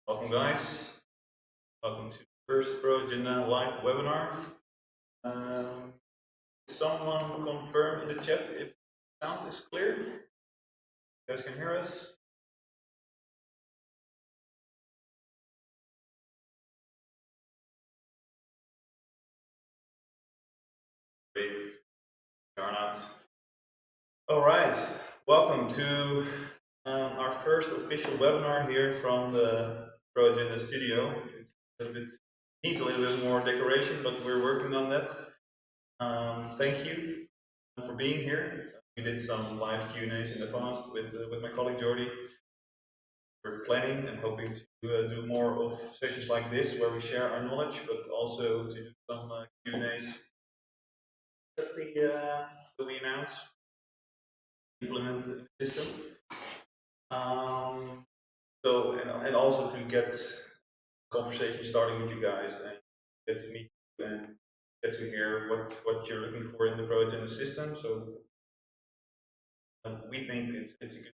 Welcome guys, welcome to the first ProAgenda live webinar. Someone confirm in the chat if sound is clear? You guys can hear us? Great, turnout. Alright, welcome to our first official webinar here from the ProAgenda studio. Needs a little bit more decoration, but we're working on that. Thank you for being here. We did some live Q&As in the past with my colleague Jordi. We're planning and hoping to do more of sessions like this where we share our knowledge, but also to do some Q&As that we announce, implement the system. And also to get conversation starting with you guys and get to meet you and get to hear what you're looking for in the ProAgenda system. So we think it's a good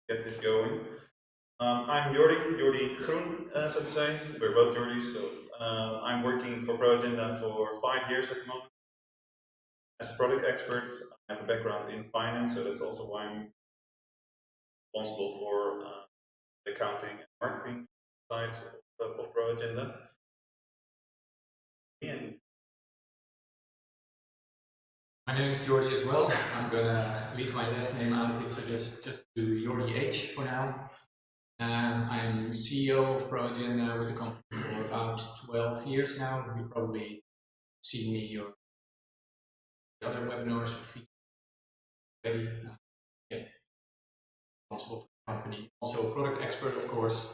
get this going. I'm Jordi Groen, so to say. We're both Jordis, so I'm working for ProAgenda for 5 years at the moment. As a product expert, I have a background in finance, so that's also why I'm responsible for the accounting and marketing side of ProAgenda. And my name is Jordi as well. I'm gonna leave my last name out of it, so just do Jordi H for now. I'm CEO of ProAgenda with the company for about 12 years now. You've probably seen me or other webinars or features already. Responsible for the company. Also a product expert, of course.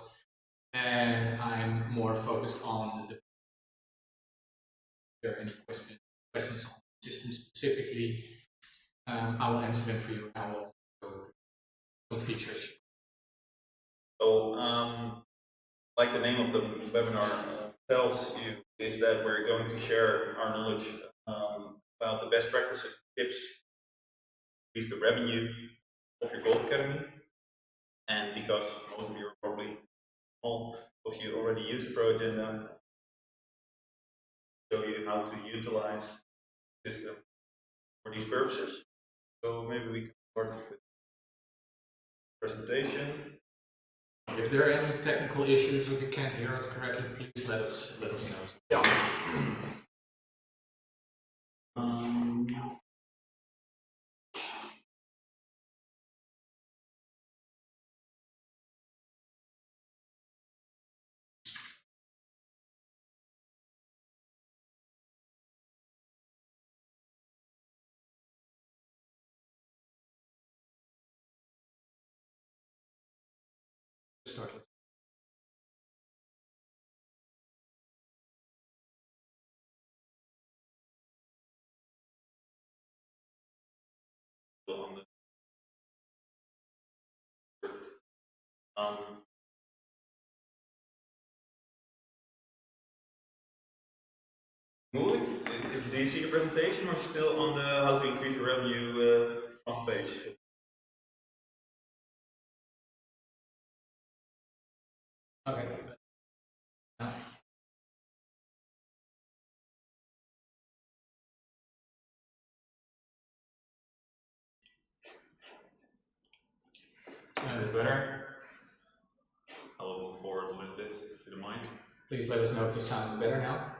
And I'm more focused on the. If there are any questions on the system specifically, I will answer them for you. I will go through some features. So, like the name of the webinar tells you, is that we're going to share our knowledge about the best practices, tips, increase the revenue of your golf academy. And because most of you are probably, all of you already use the ProAgenda, show you how to utilize the system for these purposes. So maybe we can start with the presentation. If there are any technical issues or if you can't hear us correctly, please let us know. Yeah. Start. Moving? Do you see the presentation or still on the how to increase your revenue front page? Okay. Is this better? I will move forward a little bit to the mic. Please let us know if the sound is better now.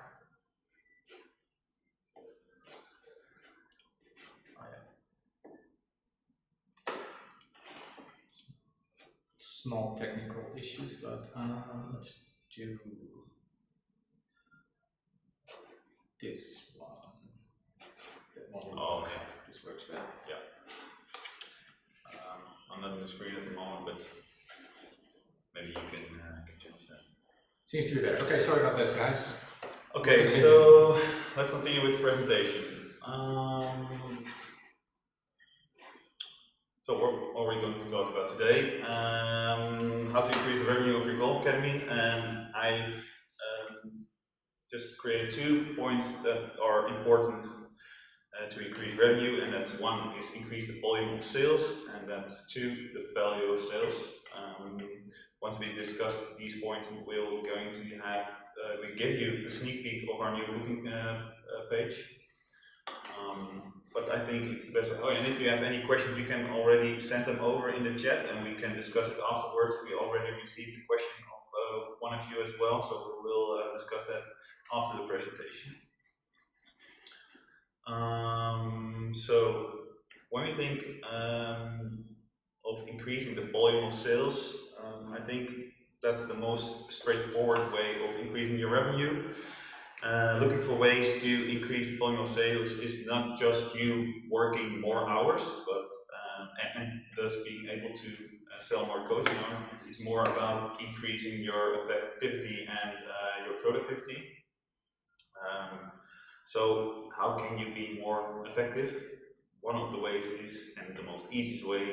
Small technical issues, but let's do this one. That one. Oh, okay. This works better. Yeah. I'm not on the screen at the moment, but maybe you can change that. Seems to be better. Okay, sorry about that, guys. Okay, so let's continue with the presentation. So what are we going to talk about today? How to increase the revenue of your golf academy, and I've just created 2 points that are important to increase revenue, and that's one is increase the volume of sales, and that's two, the value of sales. once we discuss these points, we'll going to have we give you a sneak peek of our new booking page. But I think it's the best way. Oh, and if you have any questions, you can already send them over in the chat, and we can discuss it afterwards. We already received a question of one of you as well, so we will discuss that after the presentation. So when we think of increasing the volume of sales, I think that's the most straightforward way of increasing your revenue. Looking for ways to increase the volume of sales is not just you working more hours, but and thus being able to sell more coaching hours. It's more about increasing your effectivity and your productivity. So how can you be more effective? One of the ways is, and the most easiest way,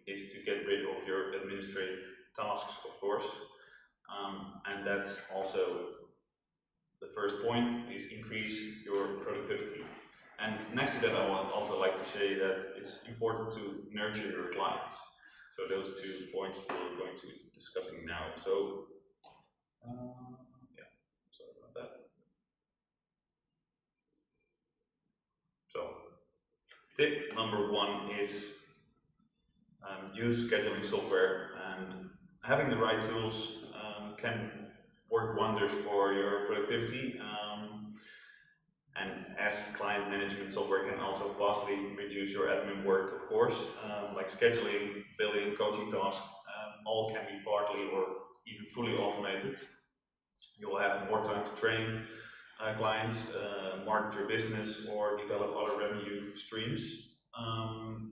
is to get rid of your administrative tasks, of course. And that's also the first point, is increase your productivity. And next to that, I would also like to say that it's important to nurture your clients. So those 2 points we're going to be discussing now. So, yeah, sorry about that. So, tip number 1 is use scheduling software, and having the right tools can work wonders for your productivity. And as client management software can also vastly reduce your admin work, of course, like scheduling, billing, coaching tasks, all can be partly or even fully automated. You'll have more time to train clients, market your business, or develop other revenue streams.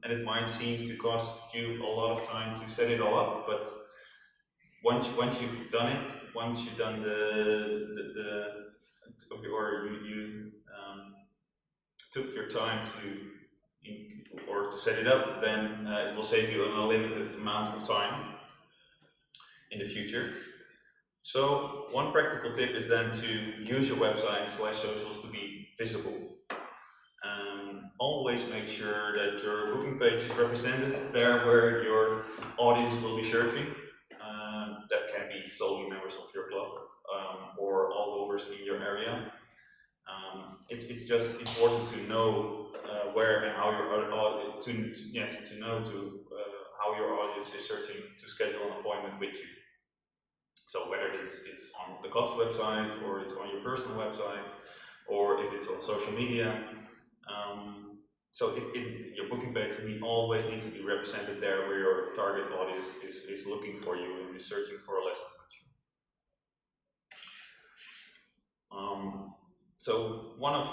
And it might seem to cost you a lot of time to set it all up, but once you've done it, once you've done you took your time to set it up, then it will save you an unlimited amount of time in the future. So one practical tip is then to use your website / socials to be visible. Always make sure that your booking page is represented there where your audience will be searching. That can be solely members of your club or all overs in your area. It's just important to know where and how your audience how your audience is searching to schedule an appointment with you. So whether it's on the club's website, or it's on your personal website, or if it's on social media. So your booking page always needs to be represented there where your target audience is looking for you and is searching for a lesson with you. So one of,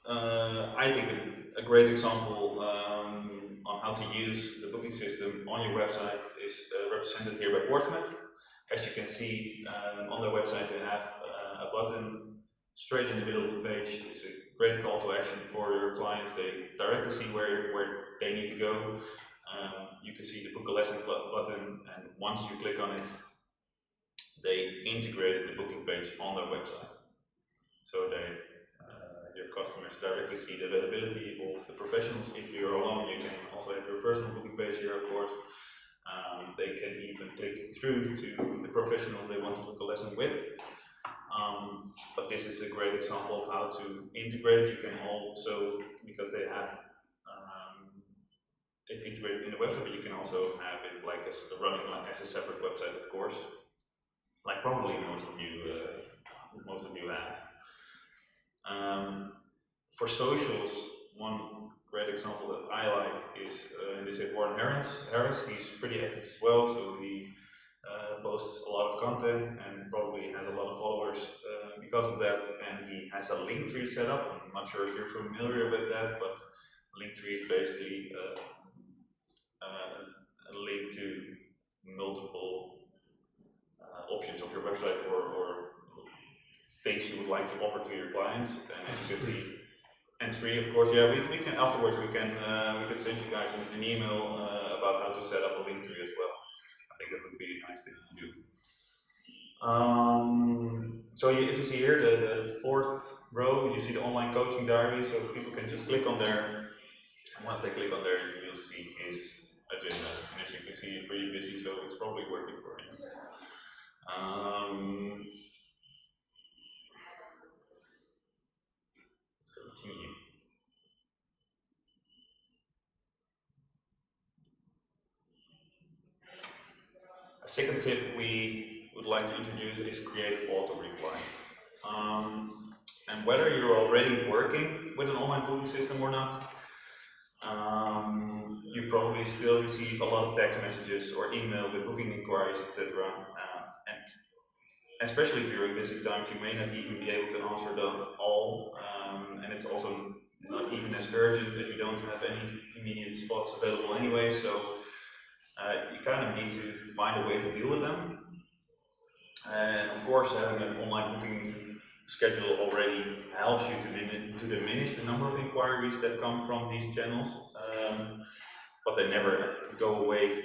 I think a great example on how to use the booking system on your website is represented here by Portmet. As you can see on their website, they have a button straight in the middle of the page. It's a great call to action for your clients. They directly see where they need to go. You can see the book a lesson button, and once you click on it, they integrated the booking page on their website. So your customers directly see the availability of the professionals. If you're alone, you can also have your personal booking page here, of course. They can even click through to the professionals they want to book a lesson with. But this is a great example of how to integrate. You can also, because they have it integrated in the website, but you can also have it like running as a separate website, of course, like probably most of you have. For socials, one great example that I like is this is Warren Harris. He's pretty active as well, so he posts a lot of content and probably has a lot of followers because of that. And he has a link tree set up. I'm not sure if you're familiar with that, but link tree is basically a link to multiple options of your website or things you would like to offer to your clients. And as you can see, and free, of course. Yeah, we can afterwards we can send you guys an email about how to set up a link tree as well. I think that would be a nice thing to do. So if you see here the 4th row, you see the online coaching diary. So people can just click on there. And once they click on there, you'll see his agenda. And as you can see, he's pretty busy, so it's probably working for him. Let's continue. A second tip we would like to introduce is create auto replies. And whether you're already working with an online booking system or not, you probably still receive a lot of text messages or email with booking inquiries, etc. And especially during busy times, you may not even be able to answer them all. And it's also not even as urgent as you don't have any immediate spots available anyway. So you kind of need to find a way to deal with them. And of course, having an online booking schedule already helps you to diminish the number of inquiries that come from these channels, but they never go away.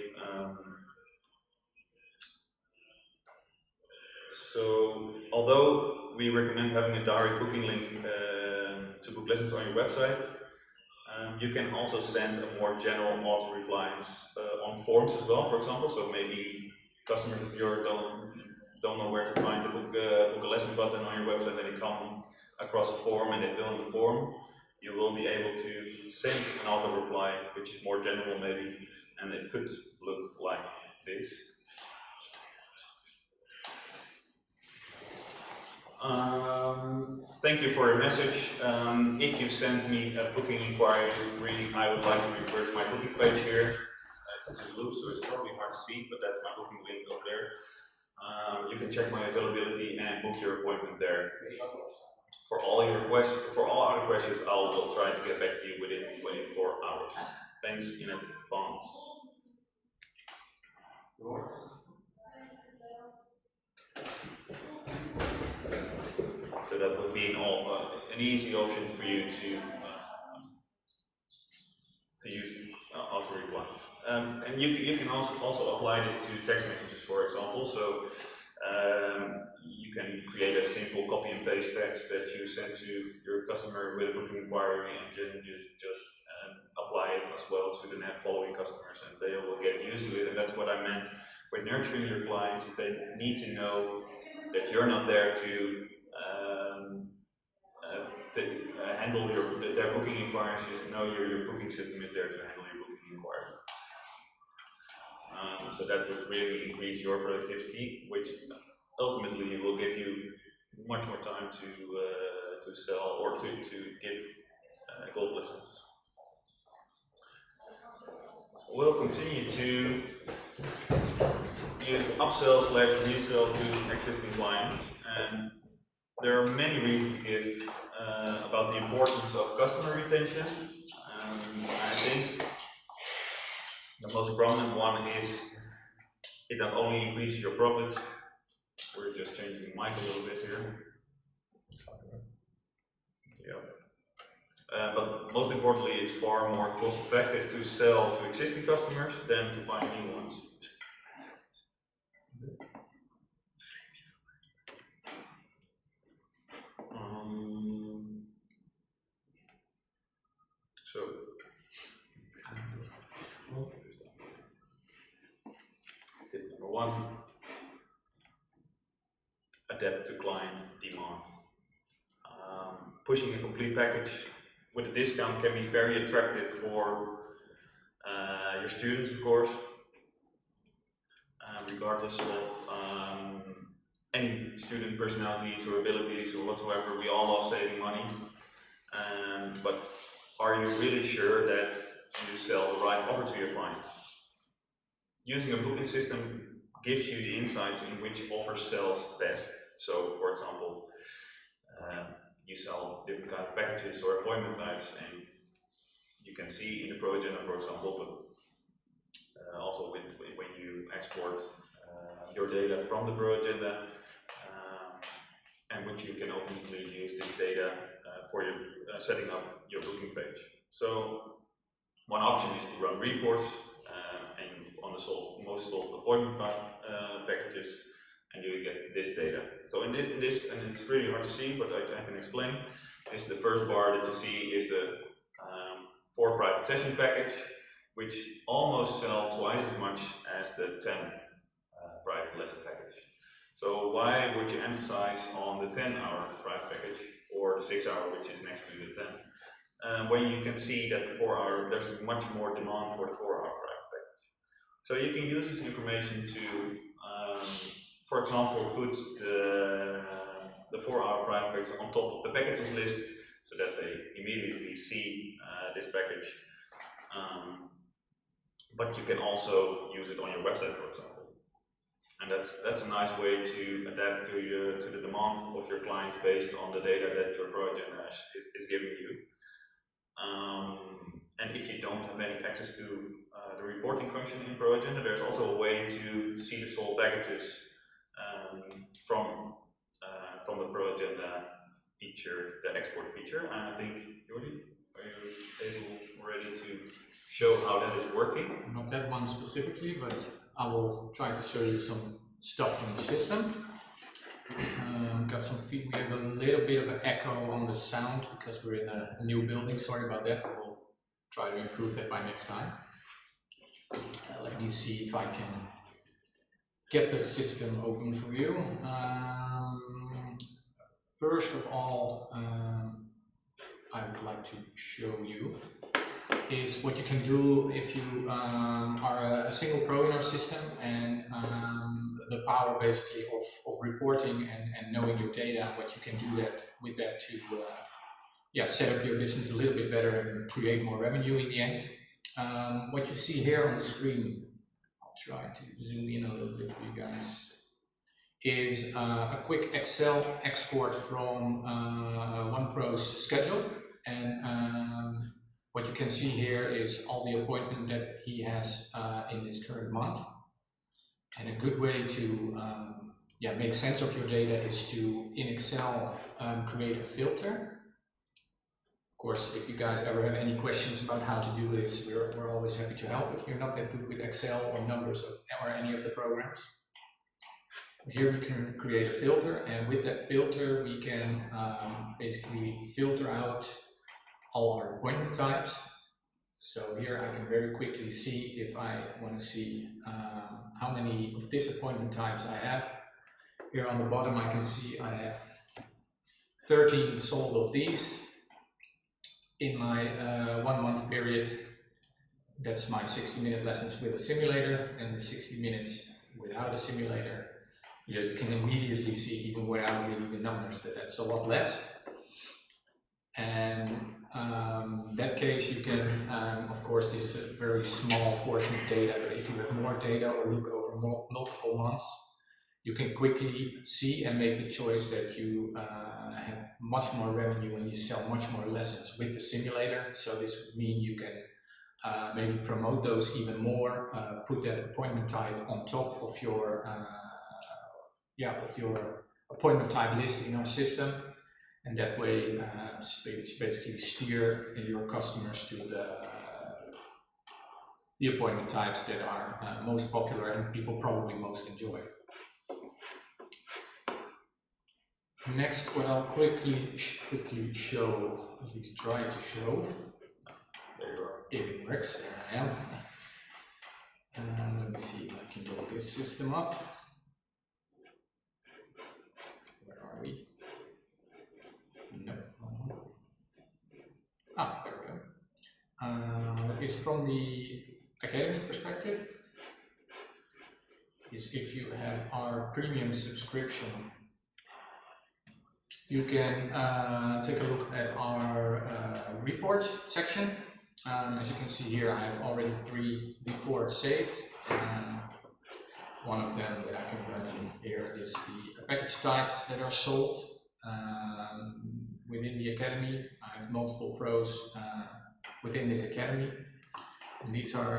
So, although we recommend having a direct booking link to book lessons on your website, you can also send a more general auto replies on forms as well, for example. So maybe customers of yours don't know where to find the book a lesson button on your website, and they come across a form and they fill in the form. You will be able to send an auto reply, which is more general maybe, and it could look like this. Thank you for your message. If you send me a booking inquiry, really, I would like to refer to my booking page here. It's in blue, so it's probably hard to see, but that's my booking link over there. You can check my availability and book your appointment there. For all your requests, for all other questions, I'll try to get back to you within 24 hours. Thanks in advance. So that would be an easy option for you to use auto replies. And you can also apply this to text messages, for example. So you can create a simple copy and paste text that you send to your customer with a booking inquiry, and then you just apply it as well to the following customers, and they will get used to it. And that's what I meant with nurturing your clients, is they need to know that you're not there to handle their booking inquiries. Just know your booking system is there to handle your booking inquiry. So that would really increase your productivity, which ultimately will give you much more time to sell or to give gold lessons. We'll continue to use upsell/resell to existing clients, and there are many reasons to give about the importance of customer retention. I think the most prominent one is it not only increases your profits. We're just changing the mic a little bit here. Yeah. But most importantly, it's far more cost effective to sell to existing customers than to find new ones. So, tip number one, adapt to client demand. Pushing a complete package with a discount can be very attractive for your students, of course, regardless of any student personalities or abilities or whatsoever. We all love saving money, but are you really sure that you sell the right offer to your clients? Using a booking system gives you the insights in which offer sells best. So, for example, you sell different kind of packages or appointment types, and you can see in the ProAgenda, for example, but also when you export your data from the ProAgenda, and which you can ultimately use this data for your setting up your booking page. So one option is to run reports and on the most sold appointment packages, and you get this data. So in this, and it's really hard to see, but I can explain. Is the first bar that you see is the 4 private session package, which almost sell twice as much as the 10 private lesson package. So why would you emphasize on the 10-hour private package or the 6-hour, which is next to the 10? When you can see that the 4-hour, there's much more demand for the 4-hour private package. So you can use this information to, for example, put the 4-hour private package on top of the packages list so that they immediately see this package. But you can also use it on your website, for example. And that's a nice way to adapt to the demand of your clients based on the data that your ProAgenda is giving you. And if you don't have any access to the reporting function in ProAgenda, there's also a way to see the sold packages from the ProAgenda feature, the export feature. And I think, Jordi, are you able already to show how that is working? Not that one specifically, but I will try to show you some stuff from the system. Got some feed. We have a little bit of an echo on the sound because we're in a new building. Sorry about that. We'll try to improve that by next time. Let me see if I can get the system open for you. First of all, I would like to show you is what you can do if you are a single pro in our system, and the power basically of reporting and knowing your data, and what you can do with that to set up your business a little bit better and create more revenue in the end. What you see here on the screen, I'll try to zoom in a little bit for you guys, is a quick Excel export from OnePro's schedule. And what you can see here is all the appointment that he has in this current month. And a good way to make sense of your data is to, in Excel, create a filter. Of course, if you guys ever have any questions about how to do this, we're always happy to help if you're not that good with Excel or numbers or any of the programs. Here we can create a filter, and with that filter we can basically filter out all our appointment types. So here I can very quickly see if I want to see how many of these appointment types I have. Here on the bottom I can see I have 13 sold of these in my 1 month period. That's my 60-minute lessons with a simulator, and the 60 minutes without a simulator. You can immediately see, even without reading the numbers, that that's a lot less. And in that case, you can, of course, this is a very small portion of data, but if you have more data or look over multiple months, you can quickly see and make the choice that you have much more revenue when you sell much more lessons with the simulator. So this would mean you can maybe promote those even more, put that appointment type on top of your appointment type list in our system, and that way basically steer your customers to the appointment types that are most popular and people probably most enjoy. Next, what I'll quickly show, at least try to show, there you are. if it works, there I am. And let me see if I can get this system up. Where are we? No. Ah, there we go. Is from the academy perspective, is if you have our premium subscription, you can take a look at our reports section. As you can see here, I have already 3 reports saved. One of them that I can run in here is the package types that are sold within the academy. I have multiple pros within this academy. And these are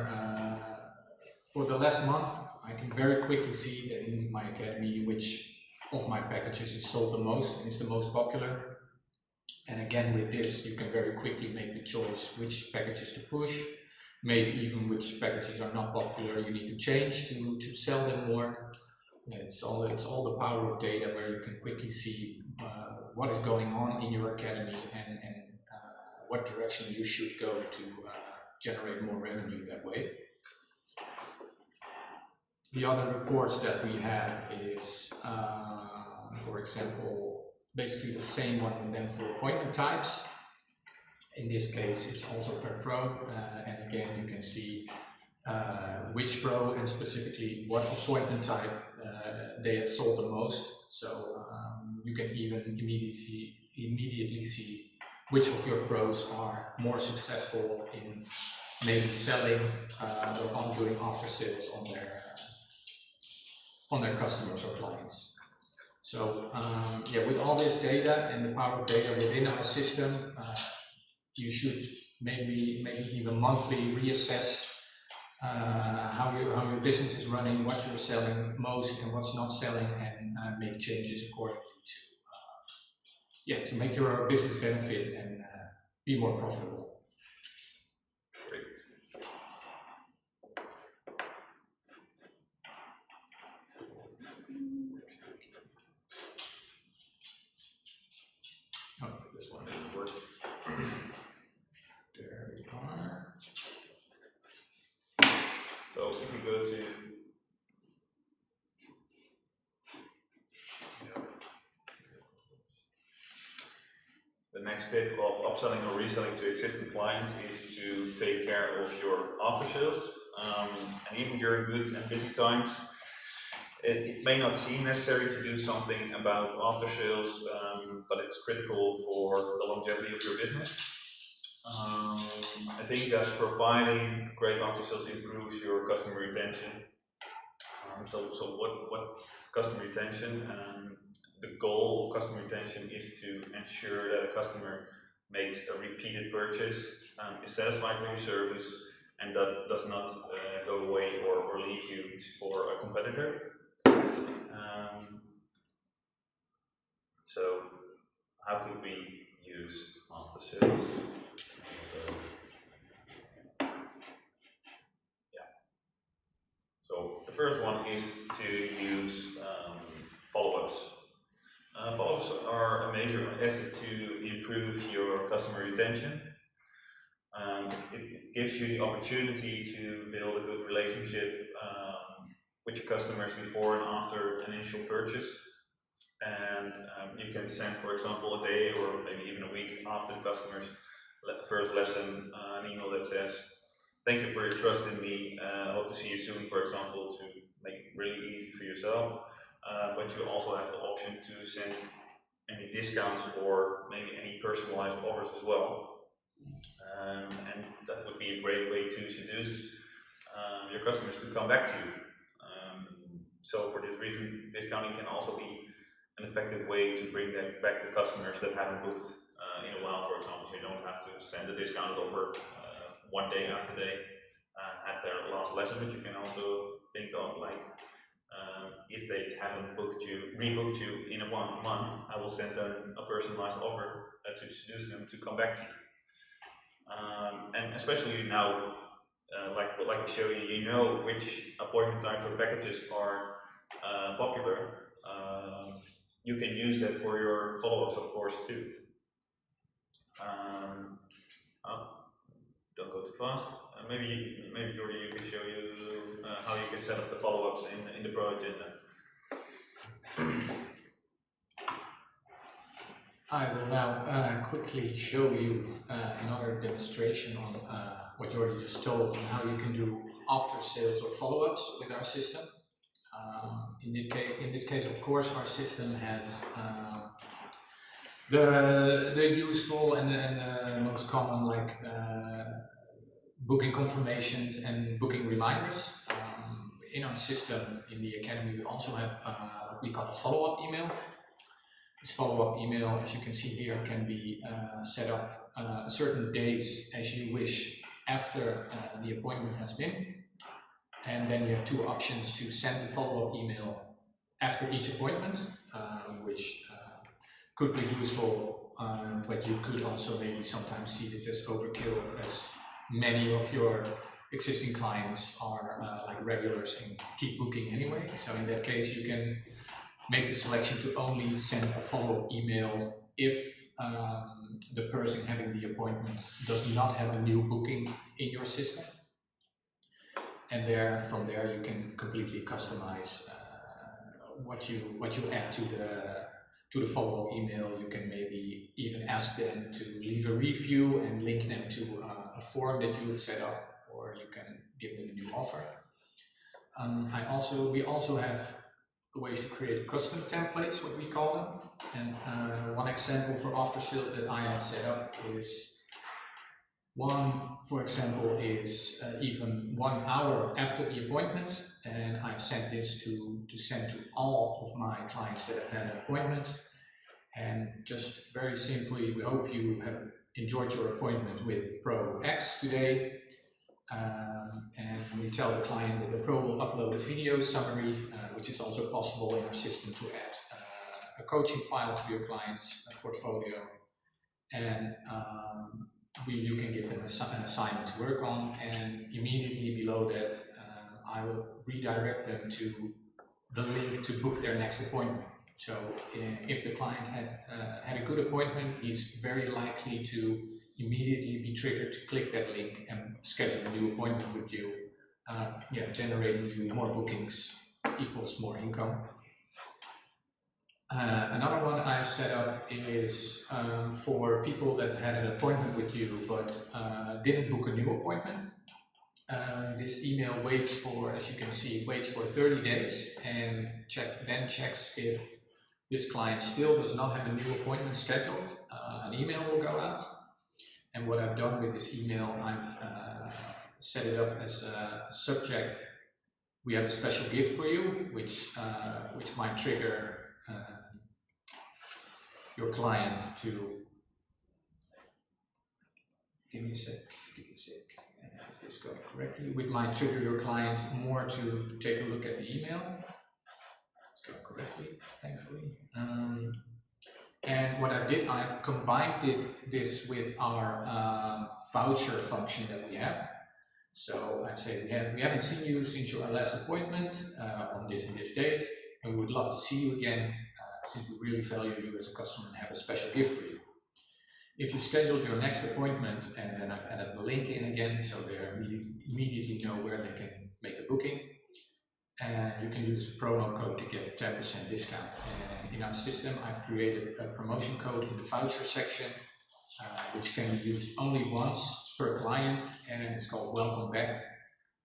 for the last month. I can very quickly see that in my academy which of my packages is sold the most and is the most popular. And again, with this you can very quickly make the choice which packages to push, maybe even which packages are not popular you need to change to sell them more. It's all the power of data, where you can quickly see what is going on in your academy and what direction you should go to generate more revenue that way. The other reports that we have is, for example, basically the same one and then for appointment types. In this case, it's also per pro, and again, you can see which pro and specifically what appointment type they have sold the most. So you can even immediately see which of your pros are more successful in maybe selling or on doing after sales on their customers or clients. So yeah, with all this data and the power of data within our system, you should maybe even monthly reassess how your business is running, what you're selling most and what's not selling, and make changes accordingly to make your business benefit and be more profitable. Great. Oh, this one didn't work. There we are. So if we go to the next step of upselling or reselling to existing clients is to take care of your after sales. And even during good and busy times, it may not seem necessary to do something about after sales, but it's critical for the longevity of your business. I think that providing great after sales improves your customer retention. So what customer retention? The goal of customer retention is to ensure that a customer makes a repeated purchase, is satisfied with your service, and that does not go away or leave you for a competitor. So how could we use after sales? So the first one is to use follow-ups. Follow-ups are a major asset to improve your customer retention. It gives you the opportunity to build a good relationship with your customers before and after an initial purchase. And you can send, for example, a day or maybe even a week after the customer's first lesson an email that says, "Thank you for your trust in me. Hope to see you soon," for example, to make it really easy for yourself. But you also have the option to send any discounts or maybe any personalized offers as well. And that would be a great way to seduce your customers to come back to you. So for this reason, discounting can also be an effective way to bring back the customers that haven't booked in a while, for example. So you don't have to send a discounted offer one day after they had their last lesson, but you can also think of like, if they haven't rebooked you in a 1 month, I will send them a personalized offer to seduce them to come back to you. And especially now, like we show you, you know which appointment types or packages are popular. You can use that for your follow-ups, of course, too. Don't go too fast. Maybe Jordi, you can show you how you can set up the follow-ups in the ProAgenda. I will now quickly show you another demonstration on what Jordi just told and how you can do after sales or follow-ups with our system. In this case, of course, our system has the useful and the most common, like booking confirmations and booking reminders. In our system, in the Academy, we also have what we call a follow-up email. This follow-up email, as you can see here, can be set up certain days as you wish after the appointment has been. And then you have two options to send the follow-up email after each appointment, which could be useful, but you could also maybe sometimes see this as overkill, as many of your existing clients are like regulars and keep booking anyway. So in that case, you can make the selection to only send a follow-up email if the person having the appointment does not have a new booking in your system. and from there you can completely customize what you add to the follow-up email. You can maybe even ask them to leave a review and link them to a form that you have set up, or you can give them a new offer. We also have ways to create custom templates, what we call them. And one example for after sales that I have set up is for example, is even 1 hour after the appointment, and I've sent this to send to all of my clients that have had an appointment. And just very simply, we hope you have enjoyed your appointment with Pro X today. And we tell the client that the Pro will upload a video summary, which is also possible in our system to add a coaching file to your client's portfolio. And you can give them an assignment to work on, and immediately below that, I will redirect them to the link to book their next appointment. So if the client had a good appointment, he's very likely to immediately be triggered to click that link and schedule a new appointment with you. Generating you more bookings equals more income. Another one I've set up is for people that had an appointment with you but didn't book a new appointment. This email waits for, as you can see, waits for 30 days and then checks if this client still does not have a new appointment scheduled. An email will go out. And what I've done with this email, I've set it up as a subject. We have a special gift for you, which might trigger your client to give me a sec, if this going correctly. It might trigger your client more to take a look at the email. It's going correctly, thankfully. And what I've combined this with our voucher function that we have. So I say we haven't seen you since your last appointment on this and this date, and we would love to see you again since we really value you as a customer and have a special gift for you. If you scheduled your next appointment, and then I've added the link in again, so they immediately know where they can make a booking. And you can use a promo code to get 10% discount. And in our system, I've created a promotion code in the voucher section, which can be used only once per client, and it's called Welcome Back.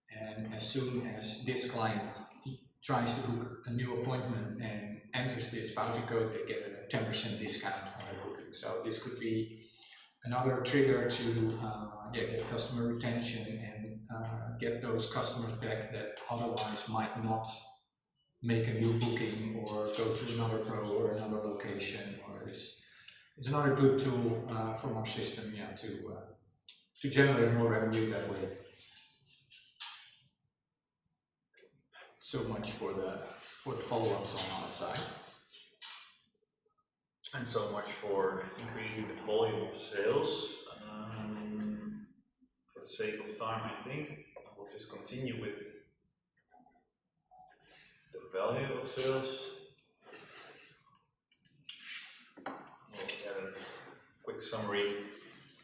And as soon as this client tries to book a new appointment and enters this voucher code, they get a 10% discount on their booking. So this could be another trigger to get customer retention and get those customers back that otherwise might not make a new booking or go to another pro or another location. Or it's another good tool from our system, to generate more revenue that way. So much for the follow-ups on our side. And so much for increasing the volume of sales. For the sake of time, I think I will just continue with the value of sales. We'll get a quick summary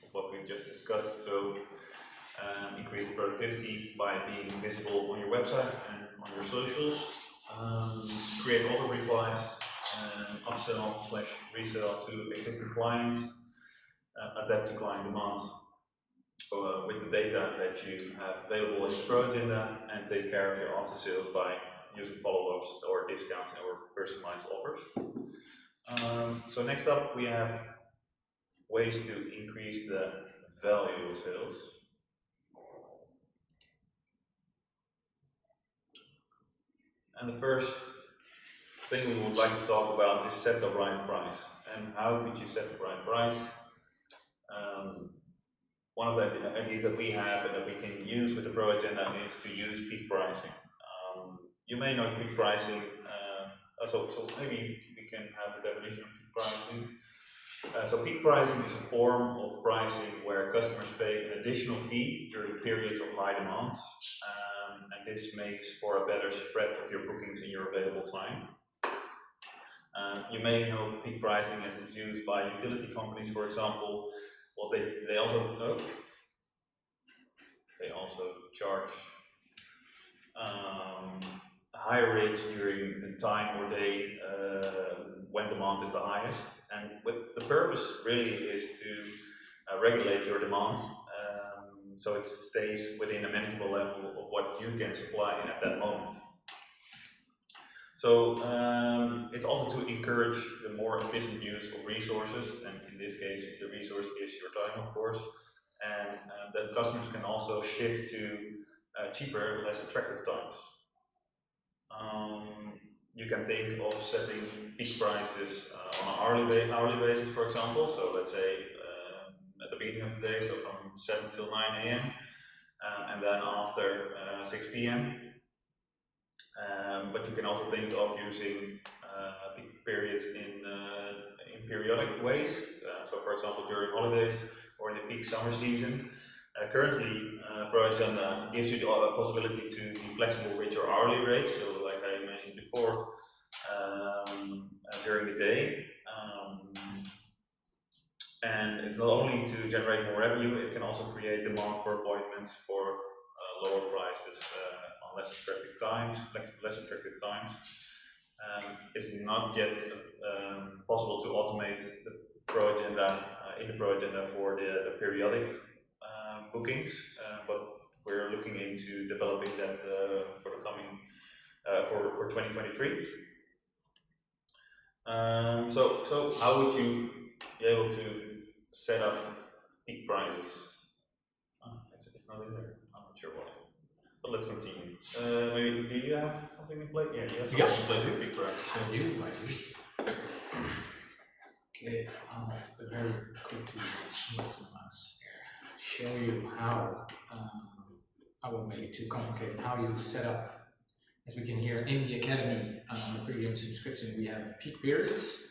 of what we just discussed. So, increase the productivity by being visible on your website and on your socials. Create auto replies. Upsell/resell to existing clients, adapt to client demands with the data that you have available in the ProAgenda, and take care of your after sales by using follow-ups or discounts or personalized offers. So next up, we have ways to increase the value of sales. And the first thing we would like to talk about is set the right price. And how could you set the right price? One of the ideas that we have and that we can use with the ProAgenda is to use peak pricing. You may know peak pricing, so maybe we can have a definition of peak pricing. So peak pricing is a form of pricing where customers pay an additional fee during periods of high demands, and this makes for a better spread of your bookings in your available time. You may know peak pricing as it's used by utility companies, for example. Well, they also charge higher rates during the time or day when demand is the highest. And the purpose really is to regulate your demand so it stays within a manageable level of what you can supply at that moment. So it's also to encourage the more efficient use of resources, and in this case, the resource is your time, of course, and that customers can also shift to cheaper, less attractive times. You can think of setting peak prices on an hourly basis, for example. So let's say at the beginning of the day, so from 7 till 9 a.m. And then after 6 p.m. But you can also think of using peak periods in periodic ways. So for example, during holidays or in the peak summer season. Currently, ProAgenda gives you the possibility to be flexible with your hourly rates. So like I mentioned before, during the day. And it's not only to generate more revenue, it can also create demand for appointments for lower prices on less attractive times. It's not yet possible to automate the ProAgenda in the ProAgenda for the periodic bookings, but we're looking into developing that for the coming for 2023. So how would you be able to set up peak prices? It's not in there. I'm not sure why. But let's continue. Maybe do you have something in place? Yeah, you have something in place for peak prices. I do. Okay, I'll very quickly use my mouse here. Show you how. I won't make it too complicated. How you set up. As we can hear in the Academy premium subscription, we have peak periods.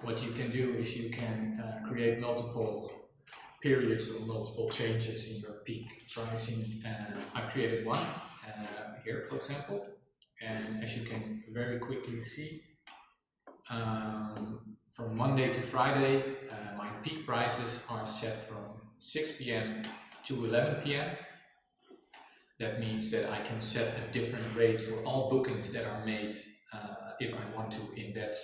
What you can do is you can create multiple periods or multiple changes in your peak pricing. I've created one here, for example, and as you can very quickly see, from Monday to Friday, my peak prices are set from 6 p.m. to 11 p.m. That means that I can set a different rate for all bookings that are made if I want to in that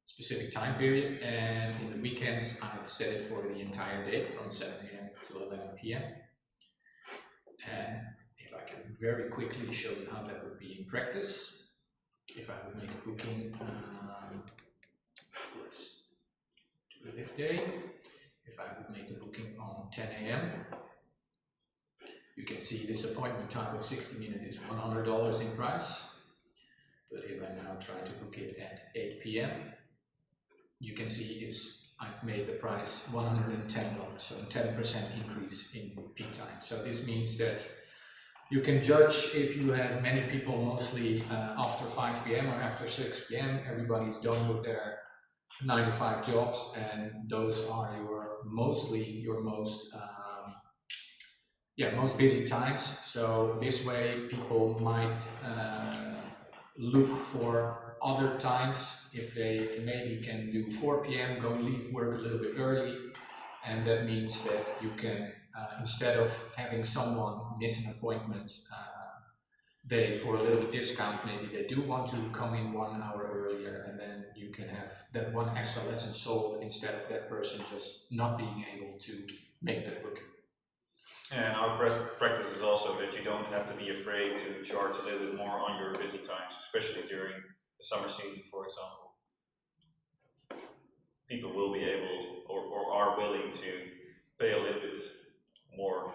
specific time period. And in the weekends, I've set it for the entire day from 7 a.m. to 11 p.m. And if I can very quickly show you how that would be in practice, if I would make a booking, let's do it this day. If I would make a booking on 10 a.m., you can see this appointment time of 60 minutes is $100 in price. But if I now try to book it at 8 p.m., you can see I've made the price $110, so a 10% increase in peak time. So this means that you can judge if you have many people, mostly after 5 p.m. or after 6 p.m. Everybody's done with their 9 to 5 jobs, and those are mostly your most busy times. So this way people might look for other times if they maybe can do 4 p.m., leave work a little bit early, and that means that you can, instead of having someone miss an appointment, they, for a little discount, maybe they do want to come in 1 hour earlier, and then you can have that one extra lesson sold instead of that person just not being able to make that booking. And our practice is also that you don't have to be afraid to charge a little bit more on your busy times, especially during the summer season, for example. People will be able or are willing to pay a little bit more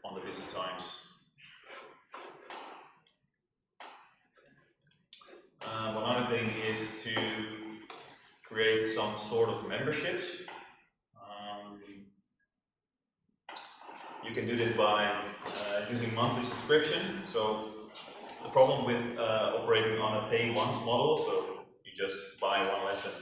on the busy times. One other thing is to create some sort of memberships. You can do this by using monthly subscription. So the problem with operating on a pay once model, so you just buy one lesson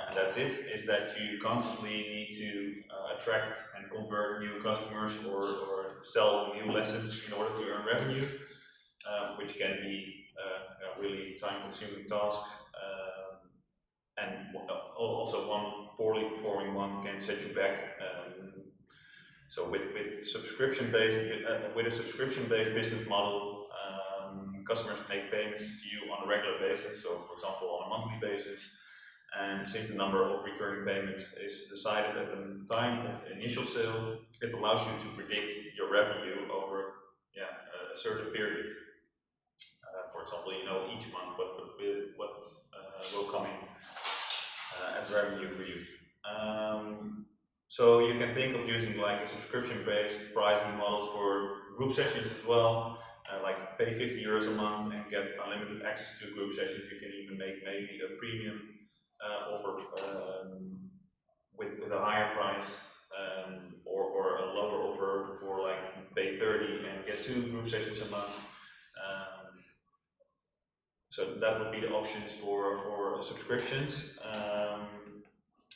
and that's it, is that you constantly need to attract and convert new customers or sell new lessons in order to earn revenue, which can be a really time-consuming task. And also one poorly performing month can set you back So with a subscription-based business model, customers make payments to you on a regular basis. So, for example, on a monthly basis. And since the number of recurring payments is decided at the time of initial sale, it allows you to predict your revenue over a certain period. For example, you know each month what will come in as revenue for you. So you can think of using like a subscription-based pricing models for group sessions as well. Like pay 50 euros a month and get unlimited access to group sessions. You can even make maybe a premium offer with a higher price, or a lower offer for like pay 30 and get 2 group sessions a month. So that would be the options for subscriptions.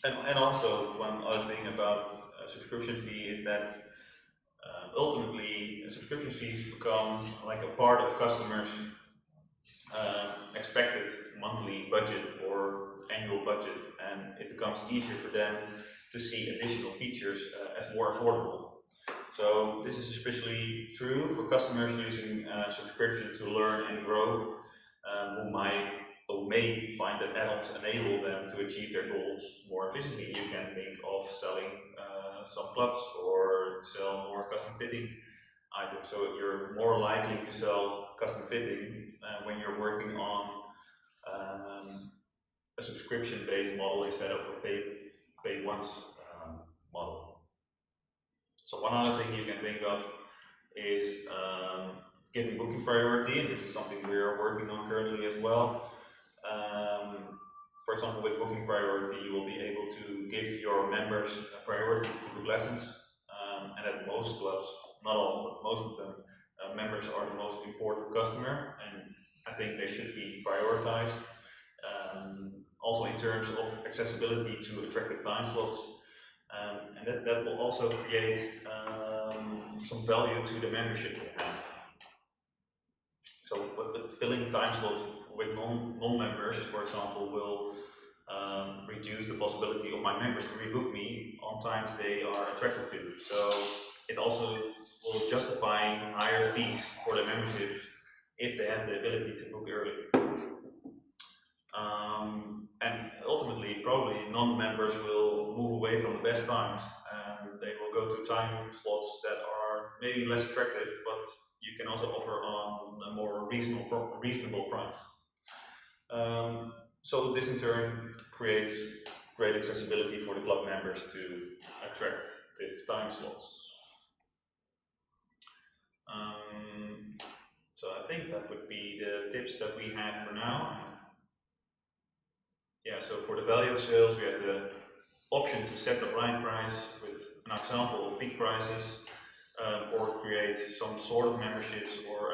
And also one other thing about a subscription fee is that ultimately subscription fees become like a part of customers' expected monthly budget or annual budget, and it becomes easier for them to see additional features as more affordable. So this is especially true for customers using subscription to learn and grow, who may find that add-ons enable them to achieve their goals more efficiently. You can think of selling some clubs or sell more custom fitting items. So you're more likely to sell custom fitting when you're working on a subscription-based model instead of a pay once model. So one other thing you can think of is giving booking priority, and this is something we are working on currently as well. For example, with booking priority, you will be able to give your members a priority to book lessons, and at most clubs, not all, but most of them, members are the most important customer, and I think they should be prioritized. Also in terms of accessibility to attractive time slots, and that will also create some value to the membership you have. So filling time slots with non-members, for example, will reduce the possibility of my members to rebook me on times they are attracted to. So it also will justify higher fees for the memberships if they have the ability to book early. And ultimately, probably non-members will move away from the best times, and they will go to time slots that are maybe less attractive, but you can also offer on a more reasonable price. So this in turn creates great accessibility for the club members to attractive time slots. So I think that would be the tips that we have for now. Yeah, so for the value of sales, we have the option to set the right price with an example of peak prices, or create some sort of memberships or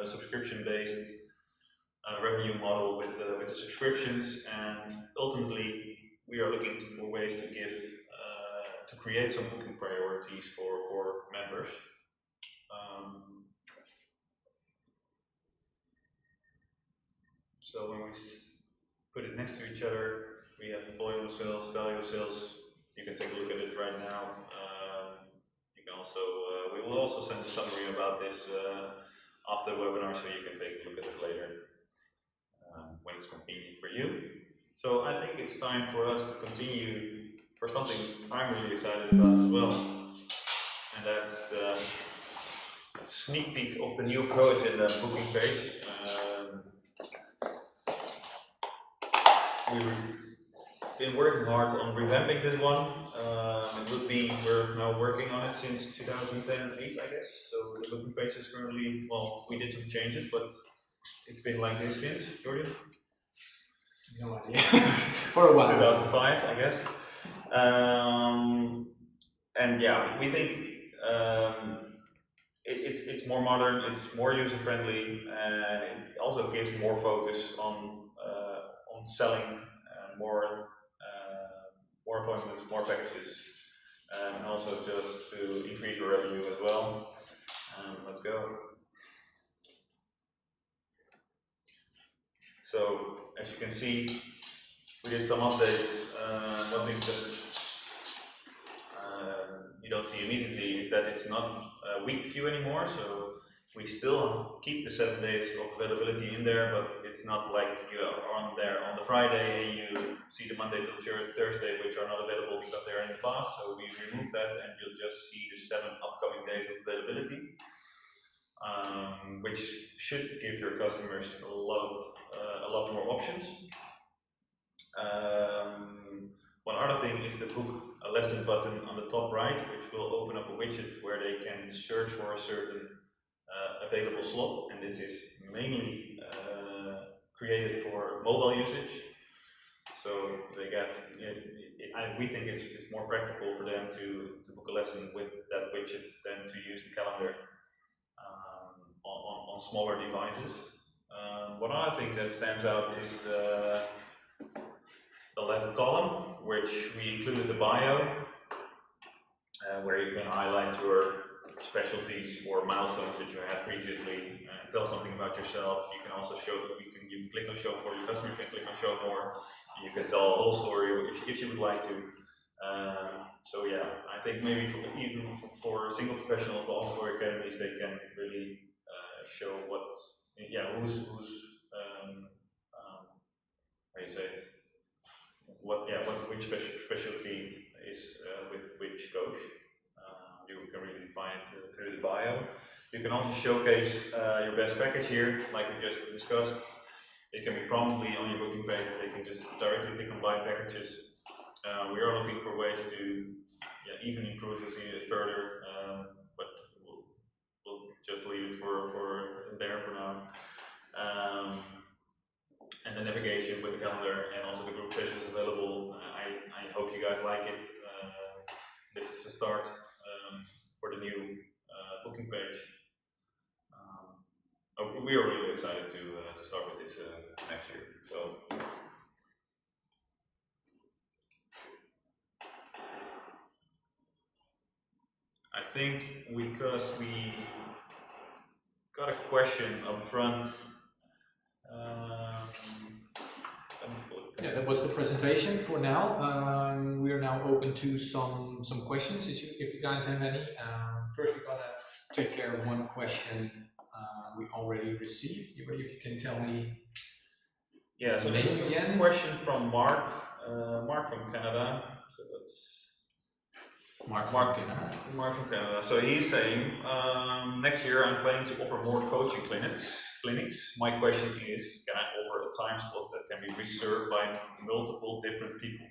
a subscription-based revenue model with the subscriptions. And ultimately, we are looking for ways to create some booking priorities for members. So when we put it next to each other, we have the volume of sales, value of sales. You can take a look at it right now. You can also, we will also send a summary about this after the webinar, so you can take a look at it later when it's convenient for you. So I think it's time for us to continue for something I'm really excited about as well, and that's the sneak peek of the new ProAgenda booking page. We've been working hard on revamping this one. We're now working on it since 2008, I guess. So the booking page is currently, well, we did some changes, but it's been like this since, Jordan? No idea. For a while. 2005, I guess. And yeah, we think it's more modern, it's more user friendly, and it also gives more focus on selling more appointments, more packages, and also just to increase your revenue as well. Let's go. So as you can see, we did some updates. One thing that you don't see immediately is that it's not a week view anymore. So we still keep the 7 days of availability in there, but it's not like you are on there on the Friday and you see the Monday till Thursday, which are not available because they are in the past. So we remove that, and you'll just see the 7 upcoming days of availability, which should give your customers a lot more options. One other thing is the book a lesson button on the top right, which will open up a widget where they can search for a certain available slot, and this is mainly created for mobile usage. So they get, we think it's more practical for them to book a lesson with that widget than to use the calendar on smaller devices. One other thing that stands out is the left column, which we included the bio, where you can highlight your specialties or milestones that you had previously, tell something about yourself. You can also show, you can click on show more, your customers can click on show more, you can tell a whole story if you would like to. So yeah, I think maybe even for single professionals, but also for academies, they can really show what, who's how you say it, which specialty is with which coach. You can really define it through the bio. You can also showcase your best package here, like we just discussed. It can be promptly on your booking page. They can just directly click on buy packages. We are looking for ways to even improve this further, but we'll just leave it for there for now. And the navigation with the calendar and also the group sessions available. I hope you guys like it. This is the start for the new booking page. We are really excited to start with this next year. So. I think because we got a question up front. Yeah, that was the presentation for now. We are now open to some questions if you guys have any. First, we're gonna take care of one question we already received. If you can tell me. Yeah, so this is a question from Mark. Mark from Canada. So that's Mark from Canada. Mark from Canada. So he's saying, next year I'm planning to offer more coaching clinics. My question is, can I offer a time slot that can be reserved by multiple different people?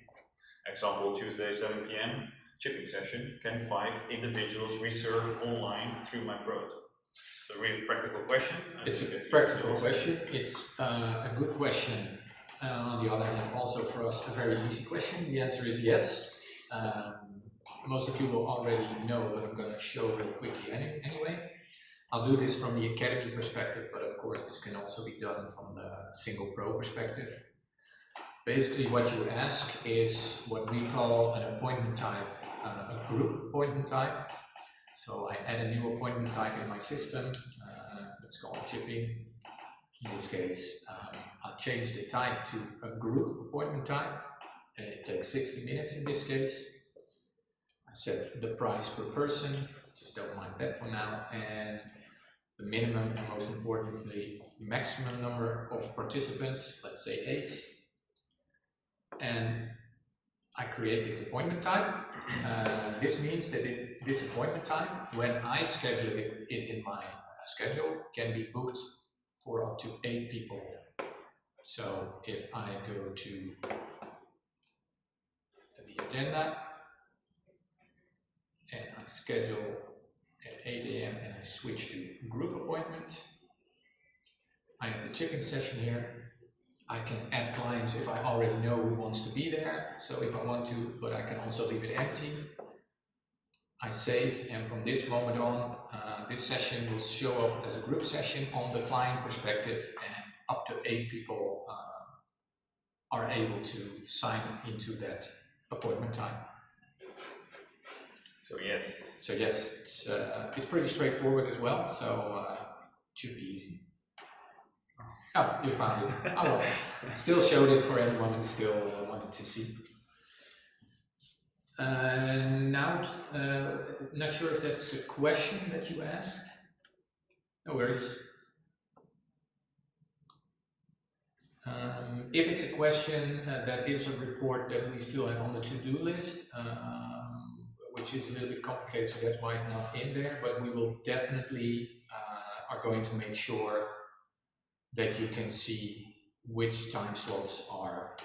Example, Tuesday 7 p.m. chipping session. Can 5 individuals reserve online through my product? It's a really practical question. It's a practical question. It's a good question. On the other hand, also for us, a very easy question. The answer is yes. Most of you will already know what I'm going to show real quickly anyway. I'll do this from the academy perspective, but of course this can also be done from the single pro perspective. Basically what you ask is what we call an appointment type, a group appointment type. So I add a new appointment type in my system, let's call it chipping. In this case, I'll change the type to a group appointment type, and it takes 60 minutes in this case. I set the price per person, just don't mind that for now, and the minimum and most importantly, maximum number of participants, let's say 8. And I create this appointment type. This means that this appointment type, when I schedule it in my schedule, can be booked for up to 8 people. So if I go to the agenda and I schedule at 8 AM and I switch to group appointment, I have the chipping session here. I can add clients if I already know who wants to be there. So if I want to, but I can also leave it empty. I save, and from this moment on, this session will show up as a group session on the client perspective, and up to 8 people are able to sign into that appointment time. So yes. So yes, it's pretty straightforward as well, so it should be easy. Oh, you found it. Oh well, still showed it for everyone who still wanted to see. Now, not sure if that's a question that you asked. No worries. If it's a question, that is a report that we still have on the to-do list, which is a little bit complicated, so that's why it's not in there, but we will definitely are going to make sure that you can see which time slots are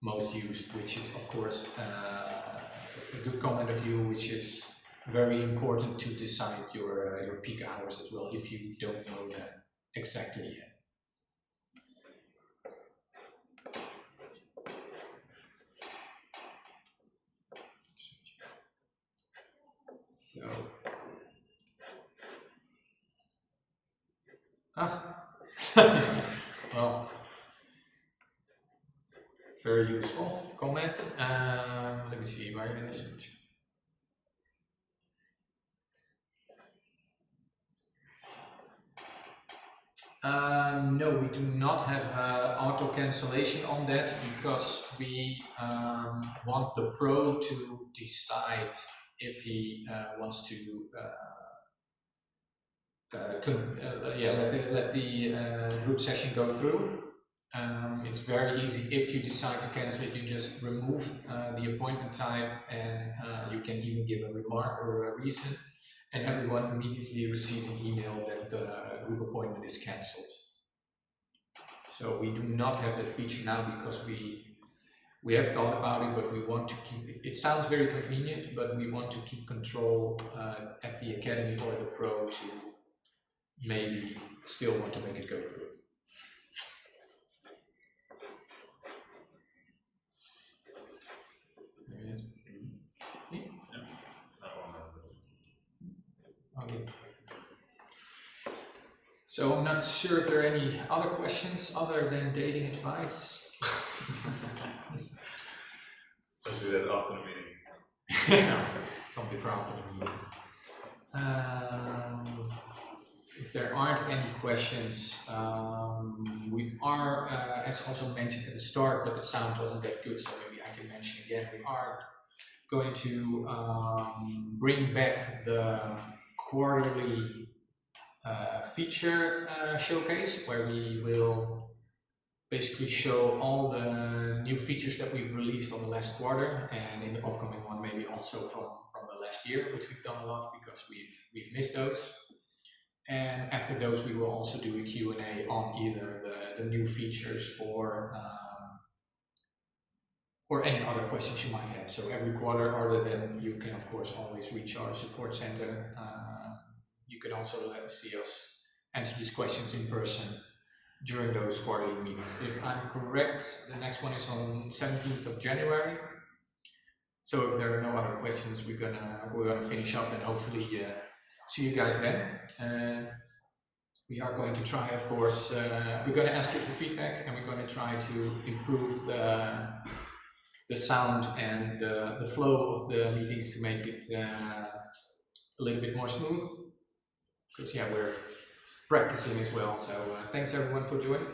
most used, which is of course a good comment of you, which is very important to decide your peak hours as well, if you don't know that exactly yet. So, well, very useful comment. Let me see, why did I switch? No, we do not have auto cancellation on that because we want the pro to decide if he wants to let the group session go through. It's very easy. If you decide to cancel it, you just remove the appointment type, and you can even give a remark or a reason, and everyone immediately receives an email that the group appointment is cancelled. So we do not have that feature now because we have thought about it, but we want to keep it. It sounds very convenient, but we want to keep control at the academy or the pro to maybe still want to make it go through. Okay. So I'm not sure if there are any other questions other than dating advice. Let's do that after the meeting. Something for after the meeting. If there aren't any questions, we are, as also mentioned at the start, but the sound wasn't that good, so maybe I can mention again, we are going to bring back the quarterly feature showcase, where we will basically show all the new features that we've released on the last quarter, and in the upcoming one maybe also from the last year, which we've done a lot because we've missed those. And after those we will also do a Q&A on either the new features or any other questions you might have. So every quarter, other than you can of course always reach our support center, you can also see us answer these questions in person during those quarterly meetings. If I'm correct, the next one is on 17th of January. So if there are no other questions, we're gonna finish up and hopefully see you guys then. We are going to try, of course, we're going to ask you for feedback, and we're going to try to improve the sound and the flow of the meetings to make it a little bit more smooth. Because yeah, we're practicing as well. So thanks everyone for joining.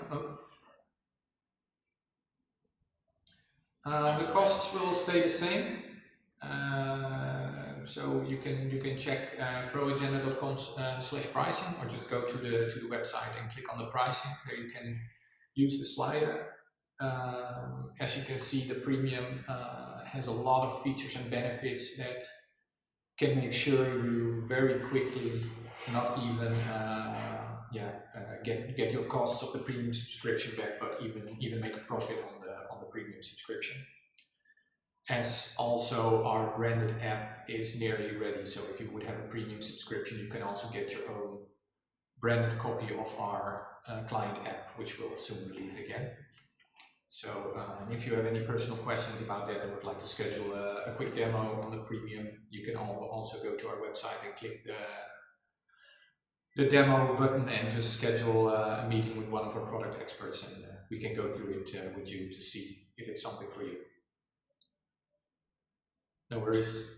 The costs will stay the same. So you can check proagenda.com/pricing, or just go to the website and click on the pricing. There you can use the slider. As you can see, the premium has a lot of features and benefits that can make sure you very quickly not even get your costs of the premium subscription back, but even make a profit on the premium subscription. As also our branded app is nearly ready, so if you would have a premium subscription, you can also get your own branded copy of our client app, which will soon release again. So if you have any personal questions about that and would like to schedule a quick demo on the premium, you can also go to our website and click the demo button and just schedule a meeting with one of our product experts, and we can go through it with you to see if it's something for you. No worries.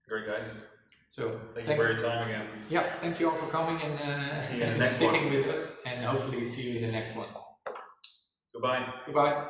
Great, guys. So thank you for your time again. Yeah, thank you all for coming and sticking with us, and hopefully see you in the next one. Goodbye. Goodbye.